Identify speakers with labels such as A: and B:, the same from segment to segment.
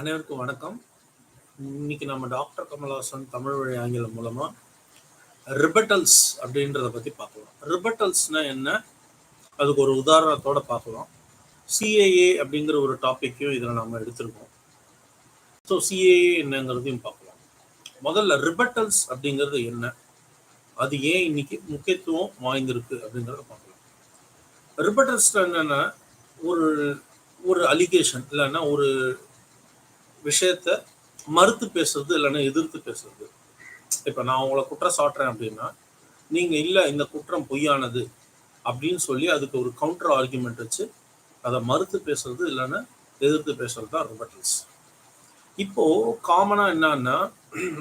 A: அனைவருக்கும் வணக்கம். இன்னைக்கு நம்ம டாக்டர் கமல்ஹாசன் தமிழ் வழி ஆங்கிலம் மூலமா ரிபட்டல்ஸ் அப்படின்றத பத்தி பார்க்கலாம். ரிபட்டல்ஸ்னா என்ன, அதுக்கு ஒரு உதாரணத்தோட பார்க்கலாம். சிஏஏ அப்படிங்கிற ஒரு டாபிக்கையும் இதில் நம்ம எடுத்திருக்கோம். ஸோ சிஏஏ என்னங்கிறதையும் பார்க்கலாம். முதல்ல ரிபட்டல்ஸ் அப்படிங்கிறது என்ன, அது ஏன் இன்னைக்கு முக்கியத்துவம் வாய்ந்திருக்கு அப்படிங்கிறத பார்க்கலாம். ரிபட்டல்ஸ் என்னன்னா ஒரு ஒரு அலிகேஷன் இல்லைன்னா ஒரு விஷயத்த மறுத்து பேசுறது இல்லைன்னா எதிர்த்து பேசுறது. இப்ப நான் உங்களை குற்றம் சாட்டுறேன் அப்படின்னா நீங்க இல்ல இந்த குற்றம் பொய்யானது அப்படின்னு சொல்லி அதுக்கு ஒரு கவுண்டர் ஆர்குமெண்ட் வச்சு அதை மறுத்து பேசுறது இல்லைன்னா எதிர்த்து பேசுறது தான் ரிபட்டல்ஸ். இப்போ காமனா என்னன்னா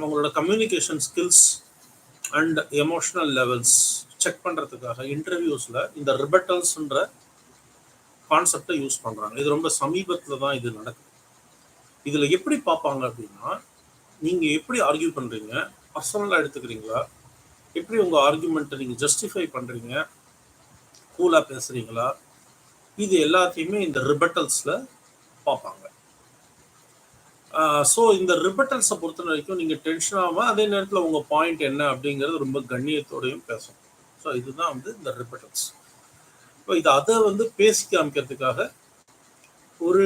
A: உங்களோட communication skills and emotional levels check பண்றதுக்காக இன்டர்வியூஸ்ல இந்த ரிபட்டல்ஸ்ன்ற கான்செப்டை யூஸ் பண்றாங்க. இது ரொம்ப சமீபத்துல தான் இது நடக்குது. இதுல எப்படி பார்ப்பாங்க அப்படின்னா, நீங்க எப்படி ஆர்கியூ பண்றீங்க, பர்சனலா எடுத்துக்கிறீங்களா, எப்படி உங்க ஆர்கியூமெண்ட்டை நீங்க ஜஸ்டிஃபை பண்றீங்க, கூலா பேசுறீங்களா, இது எல்லாத்தையுமே இந்த ரிபட்டல்ஸ்ல பார்ப்பாங்க. ஸோ இந்த ரிபட்டல்ஸை பொறுத்த வரைக்கும் நீங்க டென்ஷன் ஆகாம அதே நேரத்தில் உங்க பாயிண்ட் என்ன அப்படிங்கிறது ரொம்ப கண்ணியத்தோடையும் பேசணும். ஸோ இதுதான் இந்த ரிபட்டல்ஸ். இப்போ இது அதை பேசி காமிக்கிறதுக்காக ஒரு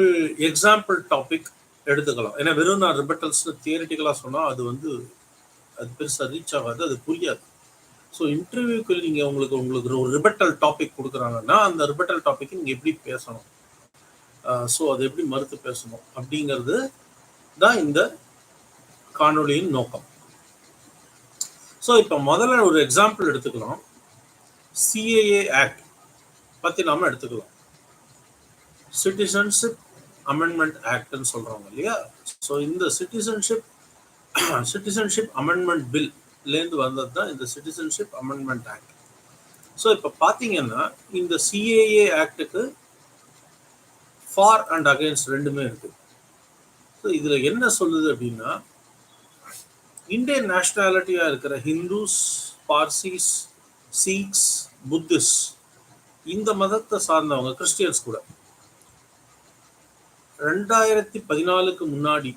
A: எக்ஸாம்பிள் டாபிக் எடுத்துக்கலாம். ஏன்னா வெறும் நான் ரிபட்டல்ஸ் தியரிட்டிக்கலாக சொன்னால் அது பெருசாக ரீச் ஆகாது, அது புரியாது. ஸோ இன்டர்வியூக்கு நீங்கள் உங்களுக்கு ஒரு ரிபட்டல் டாபிக் கொடுக்குறாங்கன்னா அந்த ரிபட்டல் டாபிக் நீங்கள் எப்படி பேசணும், ஸோ அதை எப்படி மறுத்து பேசணும் அப்படிங்கிறது தான் இந்த காணொலியின் நோக்கம். ஸோ இப்போ முதல்ல ஒரு எக்ஸாம்பிள் எடுத்துக்கலாம். சிஏஏ ஆக்ட் பற்றி நாம எடுத்துக்கலாம். சிட்டிசன்ஷிப் அமெண்ட்மெண்ட் ஆக்ட்னு சொல்றாங்க இல்லையா. ஸோ இந்த சிட்டிசன்ஷிப் அமெண்ட்மெண்ட் பில்லேருந்து வந்தது தான் இந்த சிட்டிசன்ஷிப் அமெண்ட்மெண்ட் ஆக்ட். ஸோ இப்போ பார்த்தீங்கன்னா இந்த சிஏஏ ஆக்டுக்கு ஃபார் அண்ட் அகைன்ஸ்ட் ரெண்டுமே இருக்கு. ஸோ இதில் என்ன சொல்லுது அப்படின்னா, இந்தியன் நேஷனாலிட்டியாக இருக்கிற ஹிந்துஸ், பார்சிஸ், சீக்ஸ், புத்திஸ்ட் இந்த மதத்தை சார்ந்தவங்க, கிறிஸ்டியன்ஸ் கூட 2014 முன்னாடி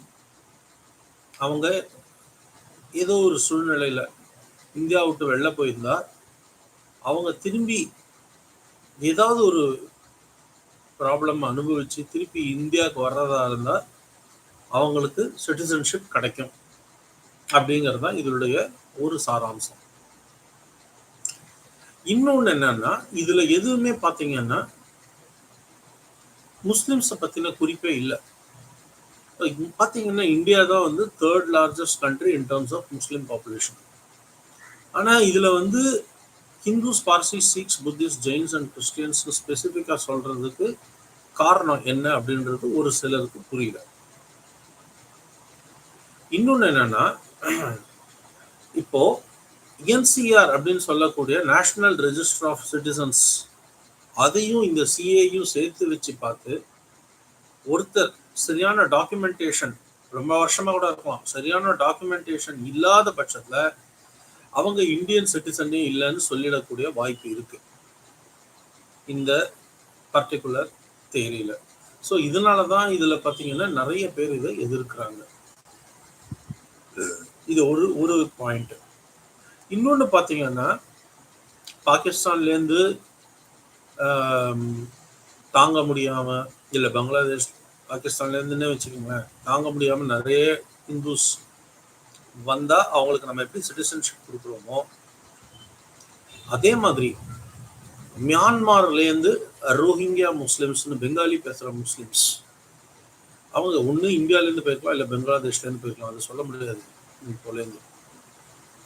A: அவங்க ஏதோ ஒரு சூழ்நிலையில இந்தியா விட்டு வெளில போயிருந்தா அவங்க திரும்பி ஏதாவது ஒரு ப்ராப்ளம் அனுபவிச்சு திருப்பி இந்தியாவுக்கு வர்றதா இருந்தால் அவங்களுக்கு சிட்டிசன்ஷிப் கிடைக்கும் அப்படிங்கிறது தான் இதனுடைய ஒரு சாராம்சம். இன்னொன்று என்னன்னா, இதுல எதுவுமே பார்த்தீங்கன்னா முஸ்லிம்ஸை பற்றின குறிப்பே இல்லை. பார்த்தீங்கன்னா இந்தியா தான் third largest country in terms of Muslim population. ஆனால் இதில் Hindus, Parsis, Sikhs, Buddhist, Jains and Christians ஸ்பெசிஃபிக்காக சொல்கிறதுக்கு காரணம் என்ன அப்படின்றது ஒரு சிலருக்கு புரியல. இன்னொன்று என்னன்னா, இப்போ என்சிஆர் அப்படின்னு சொல்லக்கூடிய நேஷனல் ரெஜிஸ்டர் ஆஃப் சிட்டிசன்ஸ் அதையும் இந்த சிஏயும் சேர்த்து வச்சு பார்த்து ஒருத்தர் சரியான டாக்குமெண்டேஷன், ரொம்ப வருஷமா கூட இருக்கலாம், சரியான டாக்குமெண்டேஷன் இல்லாத பட்சத்துல அவங்க இந்தியன் சிட்டிசனே இல்லைன்னு சொல்லிடக்கூடிய வாய்ப்பு இருக்கு இந்த பர்டிகுலர் தேரியில. ஸோ இதனாலதான் இதுல பாத்தீங்கன்னா நிறைய பேர் இதை எதிர்க்கிறாங்க. இது ஒரு பாயிண்ட். இன்னொன்று பார்த்தீங்கன்னா, பாகிஸ்தான்லேருந்து தாங்க முடியாமல், இல்லை பங்களாதேஷ், பாகிஸ்தான்லேருந்துன்னே வச்சுக்கோங்க, தாங்க முடியாமல் நிறைய இந்துஸ் வந்தால் அவங்களுக்கு நம்ம எப்படி சிட்டிசன்ஷிப் கொடுக்குறோமோ அதே மாதிரி மியான்மர்லேருந்து ரோஹிங்கியா முஸ்லிம்ஸ்னு பெங்காலி பேசுகிற முஸ்லிம்ஸ் அவங்க ஒன்று இந்தியாவிலேருந்து போயிருக்கலாம், இல்லை பங்களாதேஷ்லேருந்து போயிருக்கலாம், அதை சொல்ல முடியாது இப்போலேருந்து.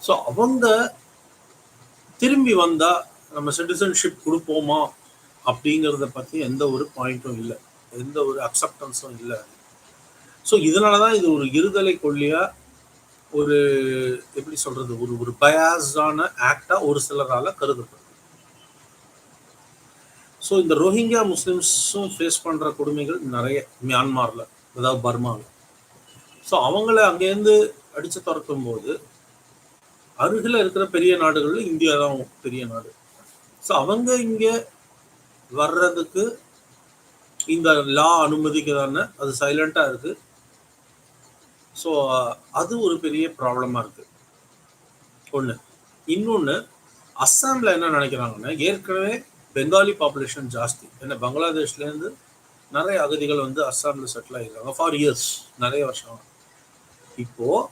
A: ஸோ அவங்க திரும்பி வந்தால் நம்ம சிட்டிசன்ஷிப் கொடுப்போமா அப்படிங்கிறத பற்றி எந்த ஒரு பாயிண்ட்டும் இல்லை, எந்த ஒரு அக்செப்டன்ஸும் இல்லை. ஸோ இதனால தான் இது ஒரு இருதலை கொள்ளியாக ஒரு எப்படி சொல்கிறது, ஒரு பயாஸ்டான ஆக்டாக ஒரு சிலரால் கருதப்படுது. ஸோ இந்த ரோஹிங்கியா முஸ்லிம்ஸும் ஃபேஸ் பண்ணுற கொடுமைகள் நிறைய மியான்மரில், அதாவது பர்மாவில். ஸோ அவங்கள அங்கேருந்து அடித்து துரத்தும் போது அருகில் இருக்கிற பெரிய நாடுகளில் இந்தியா தான் பெரிய நாடு. ஸோ அவங்க இங்கே வர்றதுக்கு இந்த லா அனுமதிக்குதான அது சைலண்டாக இருக்குது. ஸோ அது ஒரு பெரிய ப்ராப்ளமாக இருக்குது ஒன்று. இன்னொன்று, அஸ்ஸாமில் என்ன நினைக்கிறாங்கன்னா, ஏற்கனவே பெங்காலி பாப்புலேஷன் ஜாஸ்தி. ஏன்னா பங்களாதேஷ்லேருந்து நிறைய அகதிகள் வந்து அஸ்ஸாமில் செட்டில் ஆகிருக்காங்க ஃபார் இயர்ஸ், நிறைய வருஷம். இப்போது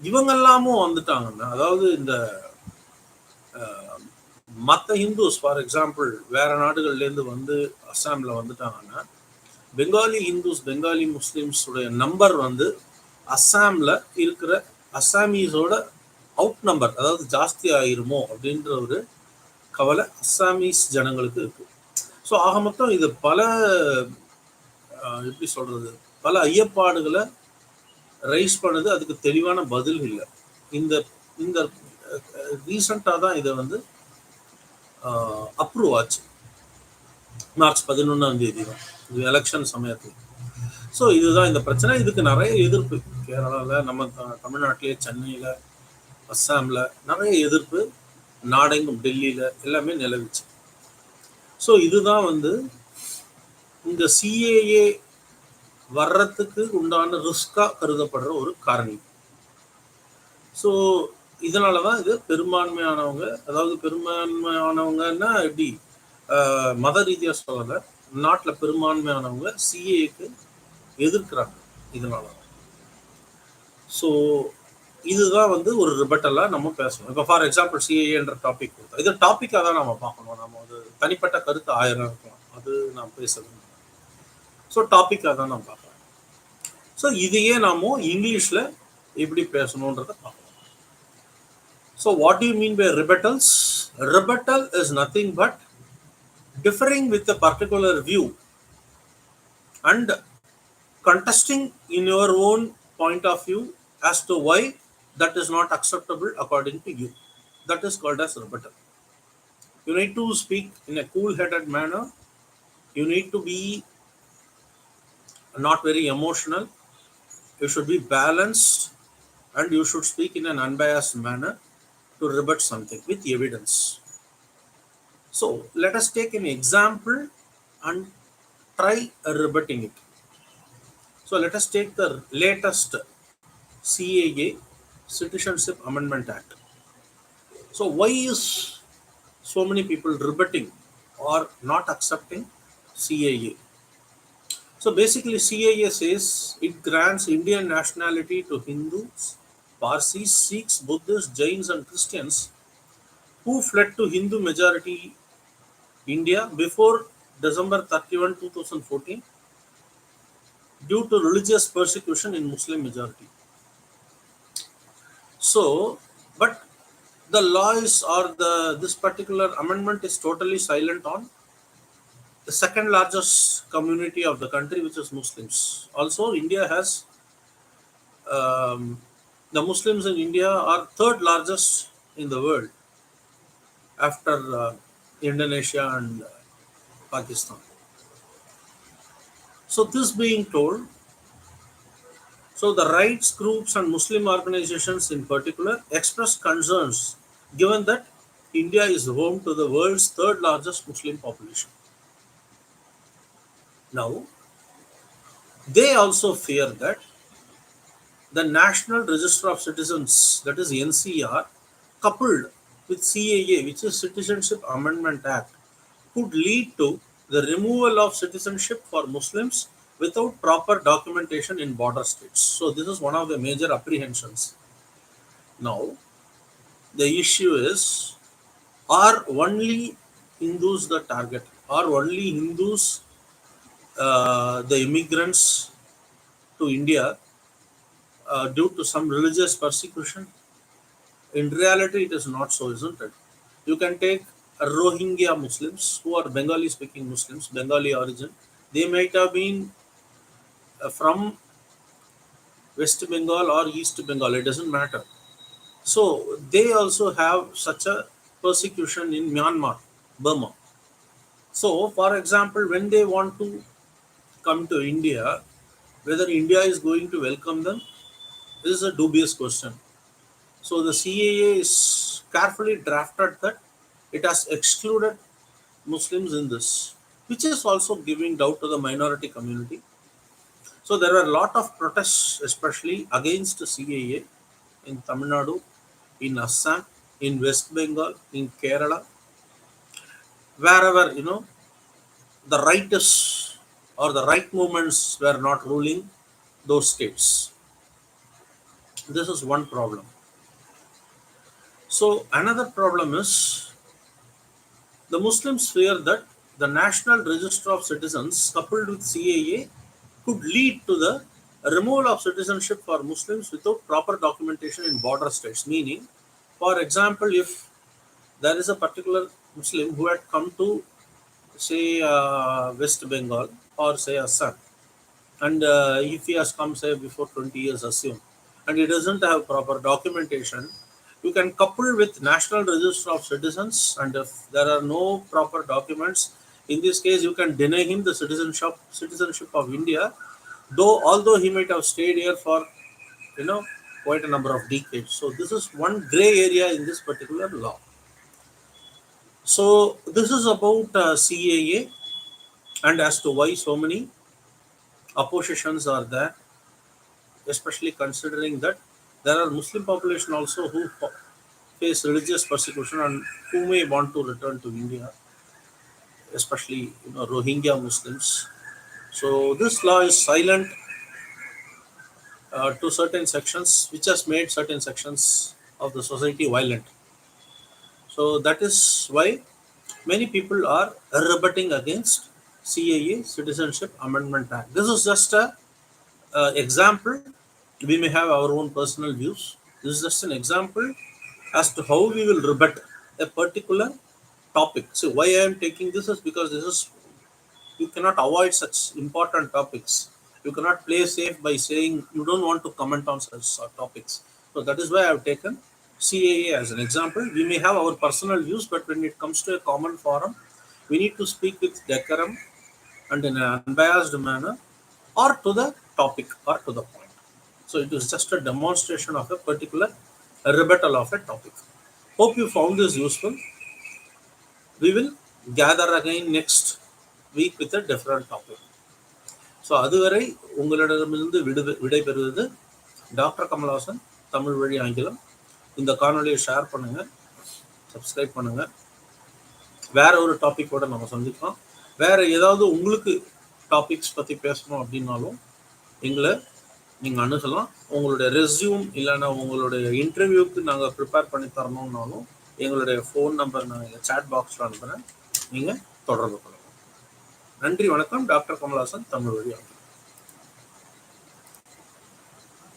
A: இவங்கெல்லாமும் வந்துட்டாங்கன்னா, அதாவது இந்த மற்ற ஹிந்துஸ் ஃபார் எக்ஸாம்பிள் வேறு நாடுகள்லேருந்து வந்து அஸ்ஸாமில் வந்துட்டாங்கன்னா, பெங்காலி ஹிந்துஸ், பெங்காலி முஸ்லீம்ஸுடைய நம்பர் வந்து அஸ்ஸாமில் இருக்கிற அஸ்ஸாமீஸோட அவுட் நம்பர், அதாவது ஜாஸ்தி ஆகிருமோ அப்படின்ற ஒரு கவலை அஸ்ஸாமீஸ் ஜனங்களுக்கு இருக்குது. ஸோ ஆக மொத்தம் இது பல எப்படி சொல்கிறது, பல ஐயப்பாடுகளை ரைஸ் பண்ணுது. அதுக்கு தெளிவான பதில் இல்லை. இந்த இந்த ரீசண்டாக தான் இதை வந்து அப்ரூவ் ஆச்சு, மார்ச் 11 தான், இது எலெக்ஷன் சமயத்தில். ஸோ இதுதான் இந்த பிரச்சனை. இதுக்கு நிறைய எதிர்ப்பு கேரளாவில், நம்ம தமிழ்நாட்டிலே, சென்னையில், அஸ்ஸாமில் நிறைய எதிர்ப்பு, நாடெங்கும் டெல்லியில் எல்லாமே நிலவிச்சு. ஸோ இதுதான் வந்து இந்த சிஏஏ வர்றதுக்கு உண்டான ரிஸ்காக கருதப்படுற ஒரு காரணி. ஸோ இதனால தான் இது பெரும்பான்மையானவங்க, அதாவது பெரும்பான்மையானவங்கன்னா எப்படி மத ரீதியாக சொல்லலை, நாட்டில் பெரும்பான்மையானவங்க சிஏஏக்கு எதிர்க்கிறாங்க. இதனால ஸோ இதுதான் வந்து ஒரு ரிபட்டலாக நம்ம பேசணும். இப்போ ஃபார் எக்ஸாம்பிள் சிஏஏன்ற டாபிக் கொடுத்தா, இது டாப்பிக்காக தான் நம்ம பார்க்கணும். நம்ம வந்து தனிப்பட்ட கருத்து 1000 இருக்கலாம், அது நான் பேசுறது. ஸோ டாப்பிக்காக தான் நான் பார்க்குறேன். ஸோ இதையே நாம இங்கிலீஷில் எப்படி பேசணுன்றதை பார்க்கணும். So what do you mean by rebuttals? Rebuttal is nothing but differing with a particular view and contesting in your own point of view as to why that is not acceptable according to you. That is called as rebuttal. You need to speak in a cool-headed manner. You need to be not very emotional. You should be balanced, and you should speak in an unbiased manner to rebut something with evidence. So let us take an example and try rebutting it. So let us take the latest CAA, Citizenship Amendment Act. So why is so many people rebutting or not accepting CAA? So basically CAA says it grants Indian nationality to Hindus, Parsis, Sikhs, Buddhists, Jains and Christians who fled to Hindu majority India before December 31, 2014 due to religious persecution in Muslim majority. So, but the law is, or this particular amendment is totally silent on the second largest community of the country, which is Muslims. Also, India has the Muslims in India are third largest in the world after Indonesia and Pakistan. So this being told, so the rights groups and Muslim organizations in particular express concerns given that India is home to the world's third largest Muslim population. Now, they also fear that the National Register of Citizens, that is NCR, coupled with CAA, which is Citizenship Amendment Act, could lead to the removal of citizenship for Muslims without proper documentation in border states. So this is one of the major apprehensions. Now, the issue is, are only Hindus the target? Are only Hindus the immigrants to India due to some religious persecution? In reality, it is not so, isn't it? You can take Rohingya Muslims who are Bengali speaking Muslims, Bengali origin. They might have been from West Bengal or East Bengal, it doesn't matter. So they also have such a persecution in Myanmar, Burma. So for example, when they want to come to India, whether India is going to welcome them is a dubious question. So the CAA is carefully drafted that it has excluded Muslims in this, which is also giving doubt to the minority community. So there were a lot of protests, especially against CAA in Tamil Nadu, in Assam, in West Bengal, in Kerala, wherever the rightists or the right movements were not ruling those states. This is one problem. So another problem is the Muslims fear that the National Register of Citizens coupled with CAA could lead to the removal of citizenship for Muslims without proper documentation in border states. Meaning, for example, if there is a particular Muslim who had come to, say, West Bengal or say Assam, and if he has come, say, before 20 years, assume, and he doesn't have proper documentation, you can couple with National Register of Citizens, and if there are no proper documents, in this case you can deny him the citizenship of India, though although he might have stayed here for you know quite a number of decades. So this is one gray area in this particular law. So this is about CAA, and as to why so many oppositions are there, especially considering that there are Muslim population also who face religious persecution and who may want to return to India, especially Rohingya Muslims. So this law is silent to certain sections, which has made certain sections of the society violent. So that is why many people are rebutting against CAA, Citizenship Amendment Act. This is just a example. We may have our own personal views. This is just an example as to how we will rebut a particular topic. So why I am taking this is because this is, you cannot avoid such important topics. You cannot play safe by saying you don't want to comment on such topics. So that is why I have taken CAA as an example. We may have our personal views, but when it comes to a common forum, we need to speak with decorum and in an unbiased manner, or to the topic or to the point. So it is just a demonstration of a particular rebuttal of a topic. Hope you found this useful. We will gather again next week with a different topic. So அதுவரை உங்களிடமிருந்து விடைபெறுவது doctor Kamal Haasan, Tamil வழி ஆங்கிலம். இந்த காணொலியை share பண்ணுங்கள், subscribe பண்ணுங்கள். வேற ஒரு டாப்பிக்கோட நம்ம சந்திக்கலாம். வேற ஏதாவது உங்களுக்கு டாபிக்ஸ் பற்றி பேசணும் அப்படின்னாலும் எங்களை நீங்கள் அணுகலாம். உங்களுடைய ரெஸ்யூம் இல்லைன்னா உங்களுடைய இன்டர்வியூக்கு நாங்கள் ப்ரிப்பேர் பண்ணி தரணும்னாலும் எங்களுடைய ஃபோன் நம்பர் நான் எங்கள் சேட் பாக்ஸில் அனுப்புகிறேன். நீங்கள் தொடர்பு கொள்ளலாம். நன்றி, வணக்கம். டாக்டர் கமல்ஹாசன், தமிழ் வழி ஆங்கிலம்.